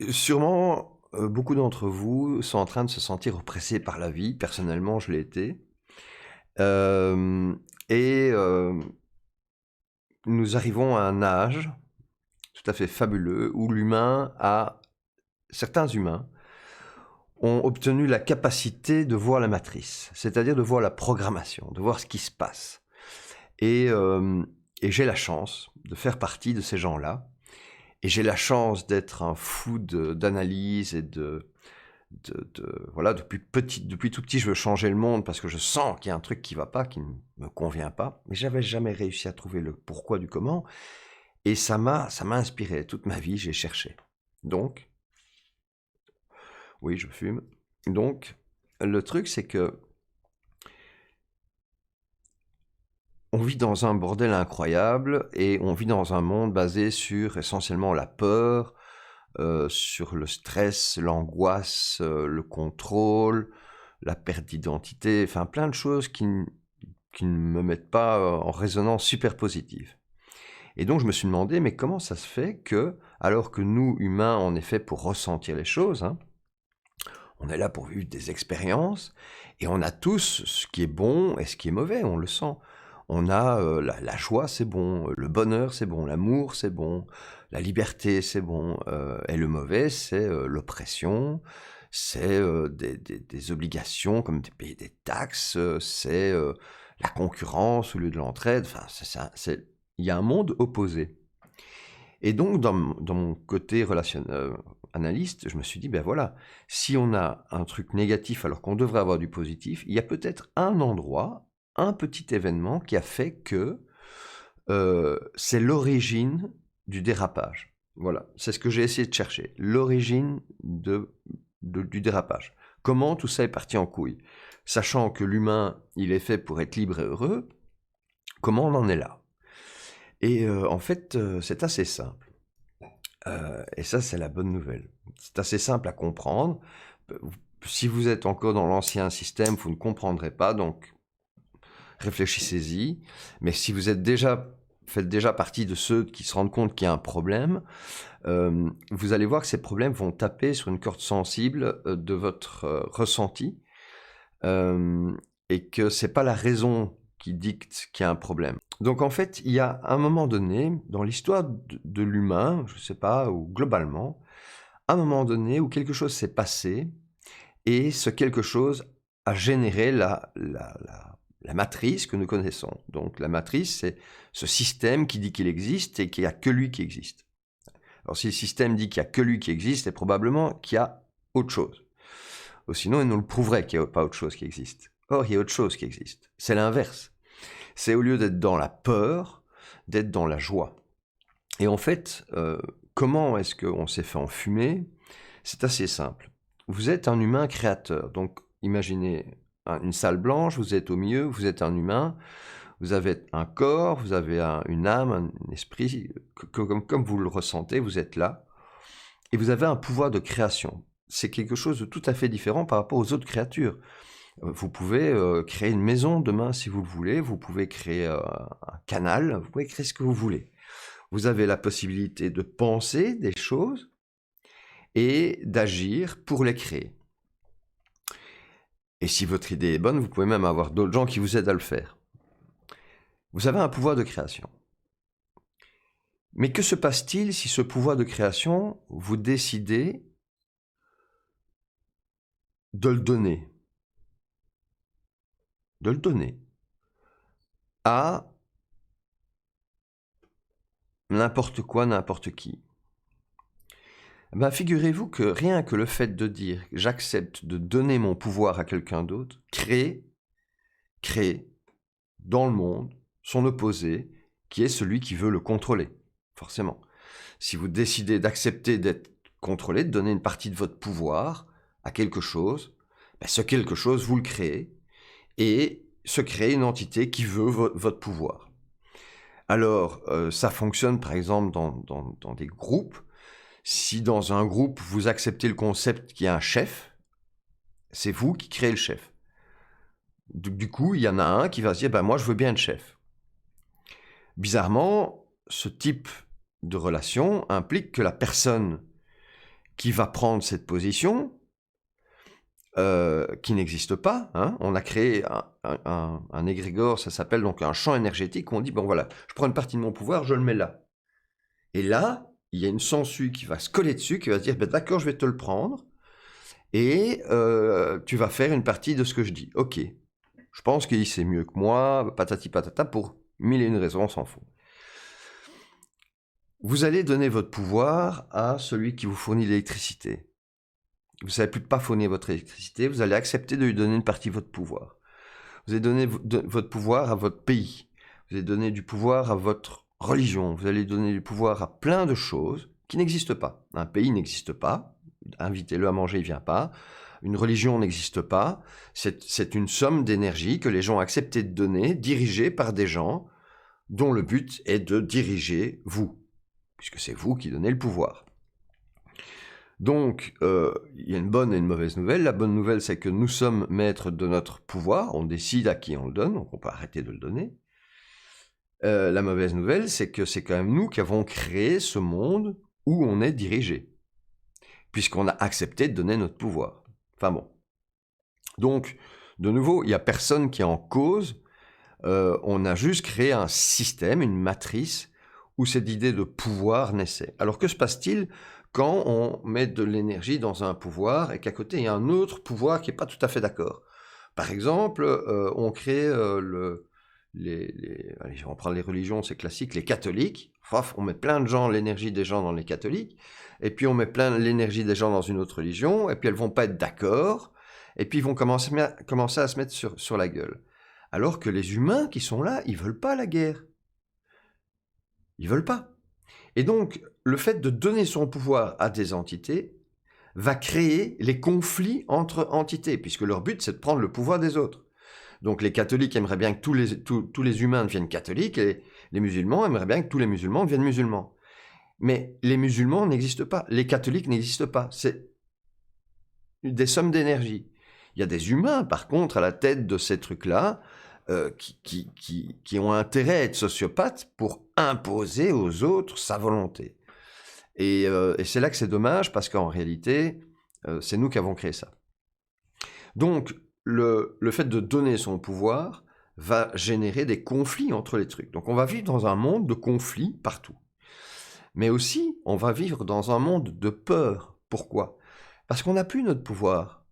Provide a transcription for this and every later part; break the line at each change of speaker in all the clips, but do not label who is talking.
Sûrement, beaucoup d'entre vous sont en train de se sentir oppressés par la vie. Personnellement, je l'ai été. Hem et Nous arrivons à un âge tout à fait fabuleux où certains humains ont obtenu la capacité de voir la matrice, c'est-à-dire de voir la programmation, de voir ce qui se passe et hem et j'ai la chance de faire partie de ces gens-là et j'ai la chance d'être un fou d'analyse et voilà, depuis tout petit, je veux changer le monde parce que je sens qu'il y a un truc qui va pas, qui ne me convient pas, mais j'avais jamais réussi à trouver le pourquoi du comment et ça m'a inspiré. Toute ma vie, j'ai cherché. Donc oui, je fume. Donc le truc, c'est que on vit dans un bordel incroyable et on vit dans un monde basé sur essentiellement la peur, sur le stress, l'angoisse, le contrôle, la perte d'identité, enfin plein de choses qui ne me mettent pas, en résonance super positive. Et donc je me suis demandé: «Mais comment ça se fait que, alors que nous, humains, on est faits pour ressentir les choses, hein, on est là pour vivre des expériences et on a tous ce qui est bon et ce qui est mauvais, on le sent. On a, la joie, c'est bon, le bonheur, c'est bon, l'amour, c'est bon, la liberté, c'est bon, et le mauvais, c'est, l'oppression, c'est, des obligations comme de payer des taxes, c'est, la concurrence au lieu de l'entraide, enfin c'est ça, il y a un monde opposé. Et donc dans mon côté analyste, je me suis dit: «Ben voilà, si on a un truc négatif alors qu'on devrait avoir du positif, il y a peut-être un endroit, un petit événement qui a fait que, c'est l'origine du dérapage». Voilà, c'est ce que j'ai essayé de chercher, l'origine du dérapage. Comment tout ça est parti en couille? Sachant que l'humain, il est fait pour être libre et heureux, comment on en est là? Et en fait, c'est assez simple. Et ça, c'est la bonne nouvelle. C'est assez simple à comprendre. V Si vous êtes encore dans l'ancien système, vous ne comprendrez pas, donc réfléchissez-y. Mais si vous êtes déjà faites déjà partie de ceux qui se rendent compte qu'il y a un problème, vous allez voir que ces problèmes vont taper sur une corde sensible, de votre, ressenti, hem et que c'est pas la raison qui dicte qu'il y a un problème. Donc en fait, il y a un moment donné, dans l'histoire de l'humain, je sais pas, ou globalement, un moment donné où quelque chose s'est passé et ce quelque chose a généré la matrice que nous connaissons. Donc la matrice, c'est ce système qui dit qu'il existe et qu'il n'y a que lui qui existe. Alors si le système dit qu'il n'y a que lui qui existe, c'est probablement qu'il y a autre chose. Ou sinon, il nous le prouverait qu'il n'y a pas autre chose qui existe. Or, il y a autre chose qui existe. C'est l'inverse. C'est au lieu d'être dans la peur, d'être dans la joie. Et en fait, comment est-ce qu'on s'est fait enfumer? C'est assez simple. Vous êtes un humain créateur, donc imaginez une salle blanche, vous êtes au milieu, vous êtes un humain, vous avez un corps, vous avez une âme, un esprit, comme vous le ressentez, vous êtes là, et vous avez un pouvoir de création. C'est quelque chose de tout à fait différent par rapport aux autres créatures. Vous pouvez, créer une maison demain si vous le voulez, vous pouvez créer, un canal, vous pouvez créer ce que vous voulez. Vous avez la possibilité de penser des choses et d'agir pour les créer. Et si votre idée est bonne, vous pouvez même avoir d'autres gens qui vous aident à le faire. Vous avez un pouvoir de création. Mais que se passe-t-il si ce pouvoir de création, vous décidez de le donner? De le donner à n'importe quoi, n'importe qui. Eh ben, figurez-vous que rien que le fait de dire: «J'accepte de donner mon pouvoir à quelqu'un d'autre», crée dans le monde son opposé, qui est celui qui veut le contrôler, forcément. Si vous décidez d'accepter d'être contrôlé, de donner une partie de votre pouvoir à quelque chose, ben ce quelque chose, vous le créez et se crée une entité qui veut votre pouvoir. Alors, ça fonctionne par exemple dans des groupes. Si dans un groupe, vous acceptez le concept qu'il y a un chef, c'est vous qui créez le chef. Du coup, il y en a un qui va se dire: «Bah, moi, je veux bien être chef». Bizarrement, ce type de relation implique que la personne qui va prendre cette position qui n'existe pas. Hein. On a créé un égrégore, ça s'appelle donc un champ énergétique, où on dit, bon voilà, je prends une partie de mon pouvoir, je le mets là. Et là, il y a une sangsue qui va se coller dessus, qui va se dire, ben, d'accord, je vais te le prendre, et tu vas faire une partie de ce que je dis. Ok, je pense qu'il sait mieux que moi, patati patata, pour mille et une raisons, on s'en fout. Vous allez donner votre pouvoir à celui qui vous fournit l'électricité. Vous ne savez plus pas fournir votre électricité, vous allez accepter de lui donner une partie de votre pouvoir. Vous allez donner votre pouvoir à votre pays. Vous allez donner du pouvoir à votre religion. Vous allez donner du pouvoir à plein de choses qui n'existent pas. Un pays n'existe pas. Invitez-le à manger, il ne vient pas. Une religion n'existe pas. C'est une somme d'énergie que les gens ont accepté de donner, dirigée par des gens dont le but est de diriger vous, puisque c'est vous qui donnez le pouvoir. Donc, il y a une bonne et une mauvaise nouvelle. La bonne nouvelle, c'est que nous sommes maîtres de notre pouvoir. On décide à qui on le donne, donc on peut arrêter de le donner. La mauvaise nouvelle, c'est que c'est quand même nous qui avons créé ce monde où on est dirigé, puisqu'on a accepté de donner notre pouvoir. Enfin bon. Donc, de nouveau, il n'y a personne qui est en cause. On a juste créé un système, une matrice, où cette idée de pouvoir naissait. Alors que se passe-t-il quand on met de l'énergie dans un pouvoir et qu'à côté il y a un autre pouvoir qui n'est pas tout à fait d'accord? Par exemple, on crée allez, on prend les religions, c'est classique, les catholiques. On met plein de gens, l'énergie des gens dans les catholiques, et puis on met plein l'énergie des gens dans une autre religion, et puis elles vont pas être d'accord, et puis ils vont commencer à se mettre sur la gueule. Alors que les humains qui sont là, ils veulent pas la guerre. Ils veulent pas. Et donc, le fait de donner son pouvoir à des entités va créer les conflits entre entités, puisque leur but, c'est de prendre le pouvoir des autres. Donc, les catholiques aimeraient bien que tous les humains deviennent catholiques, et les musulmans aimeraient bien que tous les musulmans deviennent musulmans. Mais les musulmans n'existent pas, les catholiques n'existent pas. C'est des sommes d'énergie. Il y a des humains, par contre, à la tête de ces trucs-là, qui ont intérêt à être sociopathes pour imposer aux autres sa volonté. Et c'est là que c'est dommage, parce qu'en réalité, c'est nous qui avons créé ça. Donc, le fait de donner son pouvoir va générer des conflits entre les trucs. Donc, on va vivre dans un monde de conflits partout. Mais aussi, on va vivre dans un monde de peur. Pourquoi? Parce qu'on n'a plus notre pouvoir.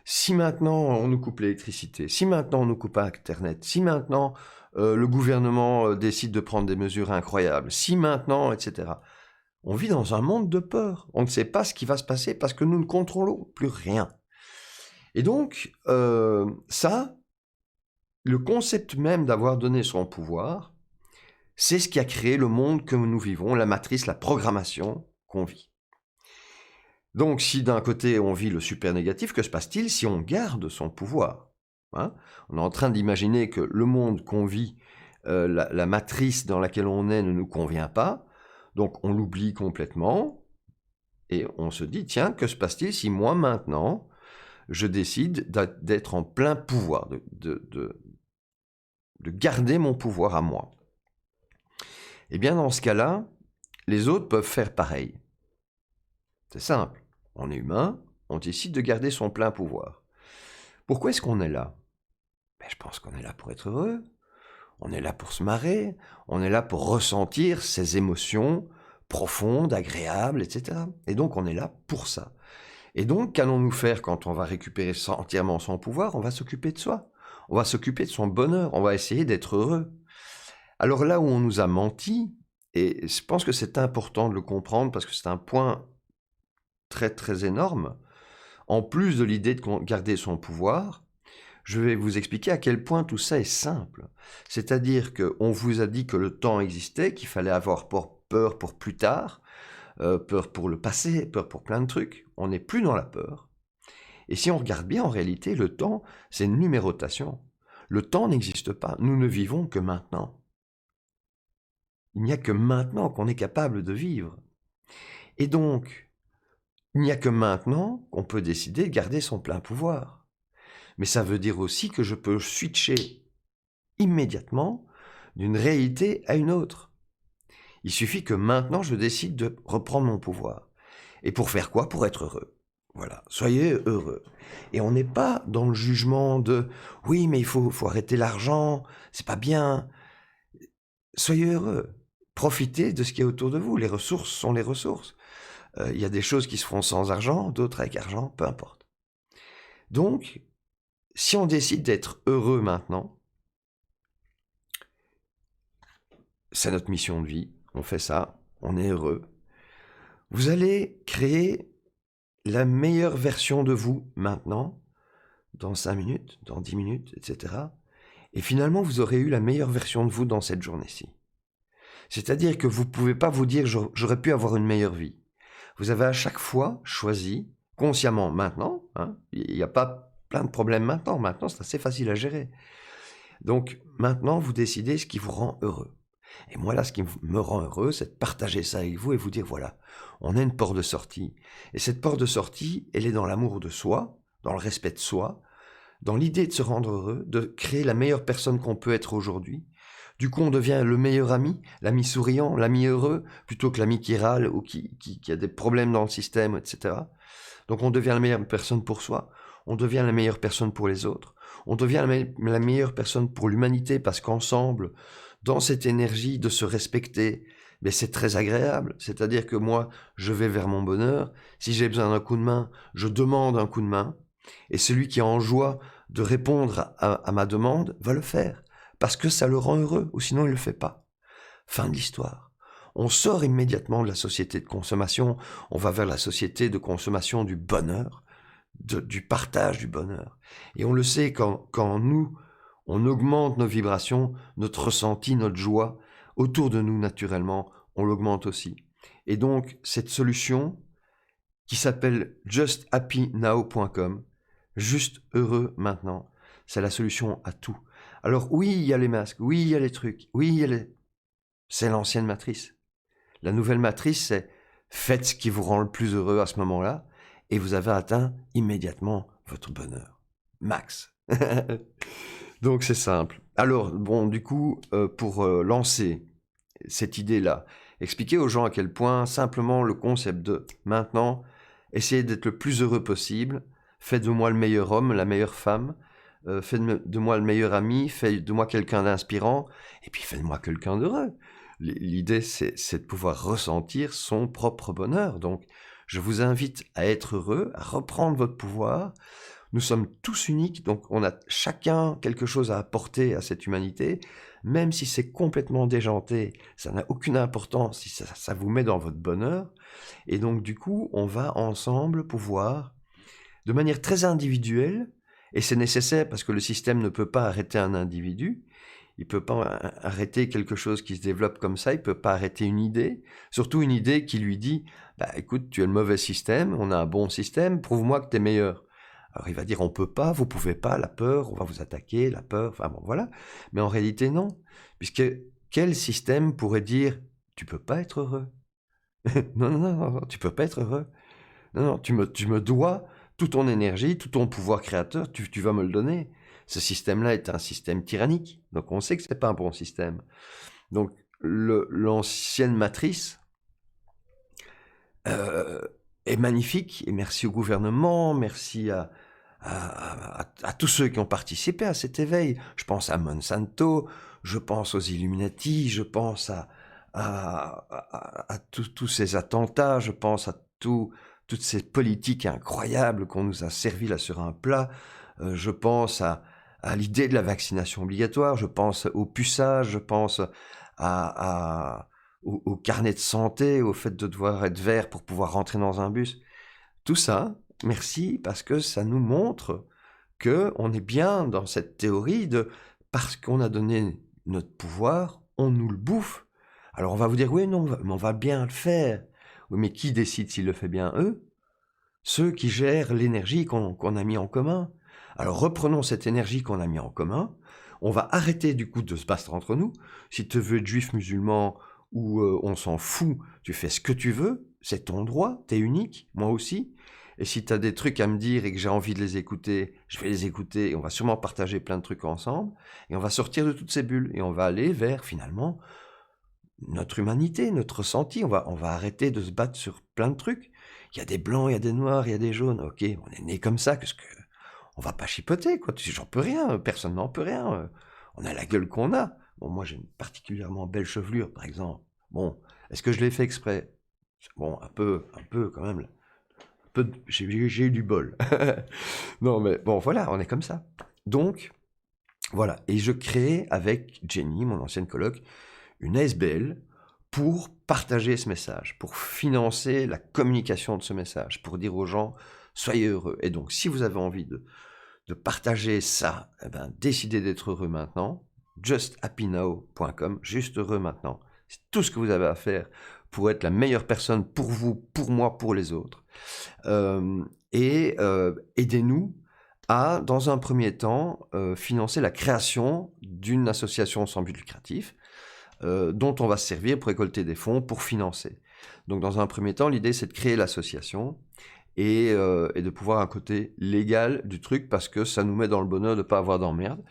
Si maintenant on nous coupe l'électricité, si maintenant on nous coupe Internet, si maintenant le gouvernement décide de prendre des mesures incroyables, si maintenant, etc. On vit dans un monde de peur. On ne sait pas ce qui va se passer parce que nous ne contrôlons plus rien. Et donc, ça, le concept même d'avoir donné son pouvoir, c'est ce qui a créé le monde que nous vivons, la matrice, la programmation qu'on vit. Donc, si d'un côté on vit le super négatif, que se passe-t-il si on garde son pouvoir? Hein? On est en train d'imaginer que le monde qu'on vit, la matrice dans laquelle on est ne nous convient pas, donc on l'oublie complètement, et on se dit, tiens, que se passe-t-il si moi maintenant, je décide d'être en plein pouvoir, de garder mon pouvoir à moi? Eh bien, dans ce cas-là, les autres peuvent faire pareil. C'est simple, on est humain, on décide de garder son plein pouvoir. Pourquoi est-ce qu'on est là? Je pense qu'on est là pour être heureux, on est là pour se marrer, on est là pour ressentir ces émotions profondes, agréables, etc. Et donc on est là pour ça. Et donc qu'allons-nous faire quand on va récupérer entièrement son pouvoir? On va s'occuper de soi, on va s'occuper de son bonheur, on va essayer d'être heureux. Alors là où on nous a menti, et je pense que c'est important de le comprendre parce que c'est un point très très énorme, en plus de l'idée de garder son pouvoir, je vais vous expliquer à quel point tout ça est simple. C'est-à-dire qu'on vous a dit que le temps existait, qu'il fallait avoir peur pour plus tard, peur pour le passé, peur pour plein de trucs. On n'est plus dans la peur. Et si on regarde bien, en réalité, le temps, c'est une numérotation. Le temps n'existe pas. Nous ne vivons que maintenant. Il n'y a que maintenant qu'on est capable de vivre. Et donc, il n'y a que maintenant qu'on peut décider de garder son plein pouvoir. Mais ça veut dire aussi que je peux switcher immédiatement d'une réalité à une autre. Il suffit que maintenant je décide de reprendre mon pouvoir. Et pour faire quoi? Pour être heureux. Voilà, soyez heureux. Et on n'est pas dans le jugement de « oui, mais il faut arrêter l'argent, c'est pas bien ». Soyez heureux. Profitez de ce qui est autour de vous. Les ressources sont les ressources. Il y a des choses qui se font sans argent, d'autres avec argent, peu importe. Donc, si on décide d'être heureux maintenant, c'est notre mission de vie, on fait ça, on est heureux. Vous allez créer la meilleure version de vous maintenant, dans 5 minutes, dans 10 minutes, etc. Et finalement, vous aurez eu la meilleure version de vous dans cette journée-ci. C'est-à-dire que vous ne pouvez pas vous dire « j'aurais pu avoir une meilleure vie ». Vous avez à chaque fois choisi, consciemment maintenant, hein, il n'y a pas plein de problèmes maintenant c'est assez facile à gérer. Donc maintenant, vous décidez ce qui vous rend heureux. Et moi là, ce qui me rend heureux, c'est de partager ça avec vous et vous dire voilà, on a une porte de sortie. Et cette porte de sortie, elle est dans l'amour de soi, dans le respect de soi, dans l'idée de se rendre heureux, de créer la meilleure personne qu'on peut être aujourd'hui. Du coup, on devient le meilleur ami, l'ami souriant, l'ami heureux, plutôt que l'ami qui râle ou qui a des problèmes dans le système, etc. Donc on devient la meilleure personne pour soi, on devient la meilleure personne pour les autres, on devient la meilleure personne pour l'humanité parce qu'ensemble, dans cette énergie de se respecter, mais c'est très agréable. C'est-à-dire que moi, je vais vers mon bonheur. Si j'ai besoin d'un coup de main, je demande un coup de main. Et celui qui est en joie de répondre à ma demande va le faire. Parce que ça le rend heureux, ou sinon il ne le fait pas. Fin de l'histoire. On sort immédiatement de la société de consommation, on va vers la société de consommation du bonheur, du partage du bonheur. Et on le sait quand nous, on augmente nos vibrations, notre ressenti, notre joie, autour de nous naturellement, on l'augmente aussi. Et donc, cette solution qui s'appelle justhappynow.com, juste heureux maintenant, c'est la solution à tout. Alors oui, il y a les masques, oui, il y a les trucs, oui, il y a les... C'est l'ancienne matrice. La nouvelle matrice, c'est faites ce qui vous rend le plus heureux à ce moment-là, et vous avez atteint immédiatement votre bonheur. Max. Donc c'est simple. Alors, bon, du coup, pour lancer cette idée-là, expliquer aux gens à quel point simplement le concept de maintenant, essayez d'être le plus heureux possible, faites de moi le meilleur homme, la meilleure femme, faites de moi le meilleur ami, faites de moi quelqu'un d'inspirant, et puis faites de moi quelqu'un d'heureux. L'idée, c'est de pouvoir ressentir son propre bonheur. Donc, je vous invite à être heureux, à reprendre votre pouvoir. Nous sommes tous uniques, donc on a chacun quelque chose à apporter à cette humanité, même si c'est complètement déjanté, ça n'a aucune importance si ça vous met dans votre bonheur. Et donc du coup, on va ensemble pouvoir, de manière très individuelle, et c'est nécessaire parce que le système ne peut pas arrêter un individu, il ne peut pas arrêter quelque chose qui se développe comme ça, il ne peut pas arrêter une idée, surtout une idée qui lui dit « écoute, tu es le mauvais système, on a un bon système, prouve-moi que tu es meilleur ». Alors il va dire on peut pas, vous pouvez pas, la peur, on va vous attaquer, la peur, enfin bon voilà. Mais en réalité non, puisque quel système pourrait dire tu peux pas être heureux? Non, non, non, non, tu peux pas être heureux. Non, non, tu me dois toute ton énergie, tout ton pouvoir créateur, tu vas me le donner. Ce système-là est un système tyrannique, donc on sait que c'est pas un bon système. Donc l'ancienne matrice est magnifique, et merci au gouvernement, merci à tous ceux qui ont participé à cet éveil. Je pense à Monsanto, je pense aux Illuminati, je pense à tous ces attentats, je pense à toutes ces politiques incroyables qu'on nous a servi là sur un plat, je pense à l'idée de la vaccination obligatoire, je pense au puçage, je pense au carnet de santé, au fait de devoir être vert pour pouvoir rentrer dans un bus. Tout ça, merci, parce que ça nous montre qu'on est bien dans cette théorie de parce qu'on a donné notre pouvoir, on nous le bouffe. Alors on va vous dire, oui, non, mais on va bien le faire. Oui, mais qui décide s'il le fait bien? Eux? Ceux qui gèrent l'énergie qu'on a mis en commun. Alors reprenons cette énergie qu'on a mis en commun. On va arrêter du coup de se battre entre nous. Si tu veux être juif, musulman ou on s'en fout, tu fais ce que tu veux, c'est ton droit, t'es unique, moi aussi. Et si tu as des trucs à me dire et que j'ai envie de les écouter, je vais les écouter et on va sûrement partager plein de trucs ensemble et on va sortir de toutes ces bulles et on va aller vers finalement notre humanité, notre ressenti. On va arrêter de se battre sur plein de trucs. Il y a des blancs, il y a des noirs, il y a des jaunes. Ok, on est né comme ça, qu'est-ce que... On va pas chipoter, quoi. J'en peux rien, personne n'en peut rien. On a la gueule qu'on a. Bon, moi, j'ai une particulièrement belle chevelure, par exemple. Bon, est-ce que je l'ai fait exprès? Bon, un peu quand même. J'ai eu du bol. Non, mais bon, voilà, on est comme ça. Donc, voilà. Et je crée avec Jenny, mon ancienne coloc, une ASBL pour partager ce message, pour financer la communication de ce message, pour dire aux gens, soyez heureux. Et donc, si vous avez envie de partager ça, eh ben, décidez d'être heureux maintenant. justhappynow.com, juste heureux maintenant. C'est tout ce que vous avez à faire pour être la meilleure personne pour vous, pour moi, pour les autres. Aidez-nous à, dans un premier temps, financer la création d'une association sans but lucratif dont on va se servir pour récolter des fonds pour financer. Donc dans un premier temps, l'idée c'est de créer l'association et de pouvoir un côté légal du truc parce que ça nous met dans le bonheur de ne pas avoir d'emmerde.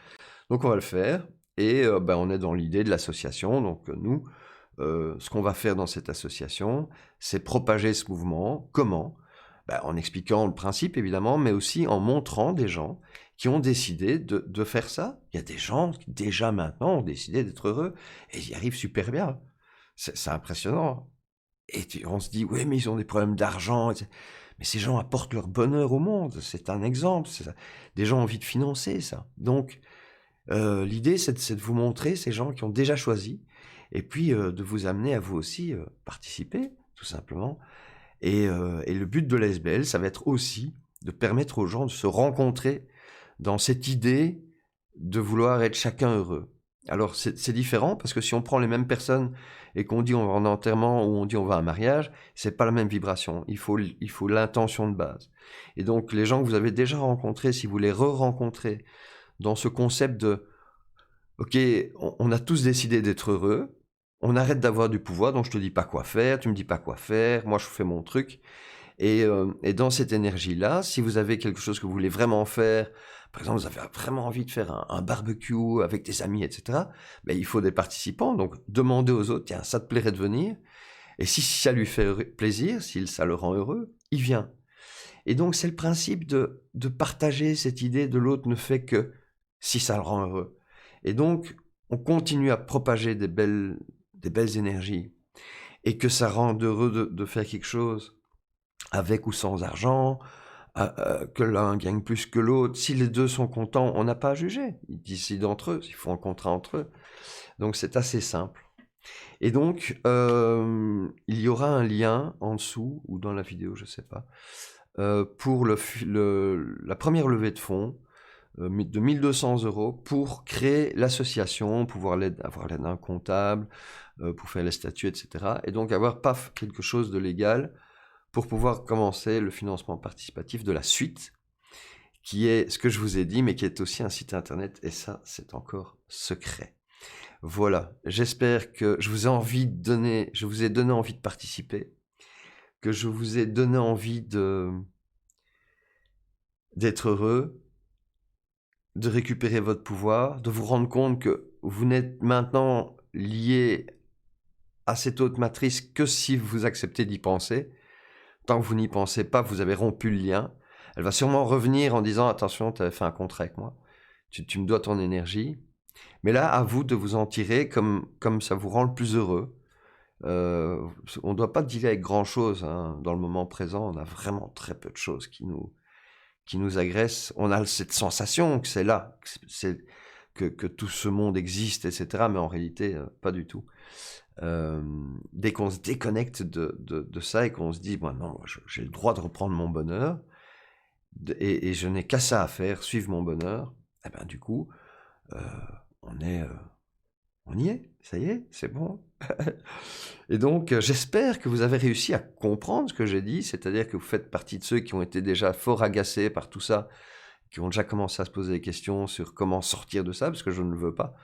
Donc on va le faire et on est dans l'idée de l'association. Donc nous, ce qu'on va faire dans cette association, c'est propager ce mouvement. Comment? En expliquant le principe évidemment, mais aussi en montrant des gens qui ont décidé de faire ça. Il y a des gens qui déjà maintenant ont décidé d'être heureux et ils y arrivent super bien. C'est impressionnant. Et on se dit, oui, mais ils ont des problèmes d'argent. Mais ces gens apportent leur bonheur au monde. C'est un exemple. Des gens ont envie de financer ça. Donc, l'idée, c'est de vous montrer ces gens qui ont déjà choisi et puis de vous amener à vous aussi participer, tout simplement. Et le but de l'ASBL, ça va être aussi de permettre aux gens de se rencontrer dans cette idée de vouloir être chacun heureux. Alors, c'est différent parce que si on prend les mêmes personnes et qu'on dit on va en enterrement ou on dit on va à un mariage, c'est pas la même vibration. Il faut l'intention de base. Et donc, les gens que vous avez déjà rencontrés, si vous les re-rencontrez dans ce concept de ok, on a tous décidé d'être heureux, on arrête d'avoir du pouvoir, donc je te dis pas quoi faire, tu me dis pas quoi faire, moi je fais mon truc. Et dans cette énergie-là, si vous avez quelque chose que vous voulez vraiment faire, par exemple, vous avez vraiment envie de faire un barbecue avec des amis, etc., il faut des participants. Donc, demandez aux autres, tiens, ça te plairait de venir? Et si ça lui fait plaisir, si ça le rend heureux, il vient. Et donc, c'est le principe de partager cette idée de l'autre ne fait que si ça le rend heureux. Et donc, on continue à propager des belles énergies et que ça rende heureux de faire quelque chose avec ou sans argent, que l'un gagne plus que l'autre. Si les deux sont contents, on n'a pas à juger. Ils décident entre eux, ils font un contrat entre eux. Donc c'est assez simple. Et donc, il y aura un lien en dessous, ou dans la vidéo, je ne sais pas, pour la première levée de fonds de 1200 € pour créer l'association, pouvoir avoir l'aide d'un comptable, pour faire les statuts, etc. Et donc avoir, paf, quelque chose de légal pour pouvoir commencer le financement participatif de la suite, qui est ce que je vous ai dit, mais qui est aussi un site internet, et ça, c'est encore secret. Voilà, j'espère que je vous ai donné envie de participer, que je vous ai donné envie d'être heureux, de récupérer votre pouvoir, de vous rendre compte que vous n'êtes maintenant lié à cette autre matrice que si vous acceptez d'y penser. Tant que vous n'y pensez pas, vous avez rompu le lien. Elle va sûrement revenir en disant « Attention, tu avais fait un contrat avec moi. Tu me dois ton énergie. » Mais là, à vous de vous en tirer comme ça vous rend le plus heureux. On ne doit pas dealer avec grand-chose. Hein. Dans le moment présent, on a vraiment très peu de choses qui nous agressent. On a cette sensation que c'est là, que tout ce monde existe, etc. Mais en réalité, pas du tout. Dès qu'on se déconnecte de ça et qu'on se dit bon, non, j'ai le droit de reprendre mon bonheur et je n'ai qu'à ça à faire, suivre mon bonheur, et ben du coup on y est, ça y est, c'est bon. Et donc j'espère que vous avez réussi à comprendre ce que j'ai dit, c'est-à-dire que vous faites partie de ceux qui ont été déjà fort agacés par tout ça, qui ont déjà commencé à se poser des questions sur comment sortir de ça, parce que je ne le veux pas.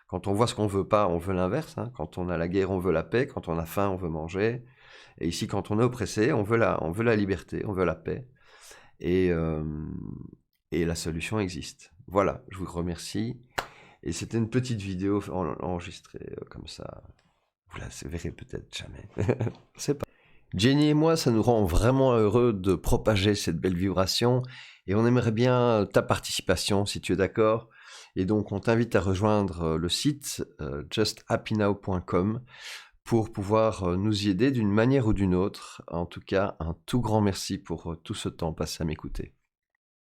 Quand on voit ce qu'on veut pas, on veut l'inverse. Hein. Quand on a la guerre, on veut la paix. Quand on a faim, on veut manger. Et ici, quand on est oppressé, on veut la liberté, on veut la paix. Et la solution existe. Voilà, je vous remercie. Et c'était une petite vidéo enregistrée comme ça. Vous la verrez peut-être jamais. C'est pas. Jenny et moi, ça nous rend vraiment heureux de propager cette belle vibration et on aimerait bien ta participation si tu es d'accord. Et donc on t'invite à rejoindre le site justhappynow.com pour pouvoir nous y aider d'une manière ou d'une autre. En tout cas, un tout grand merci pour tout ce temps passé à m'écouter.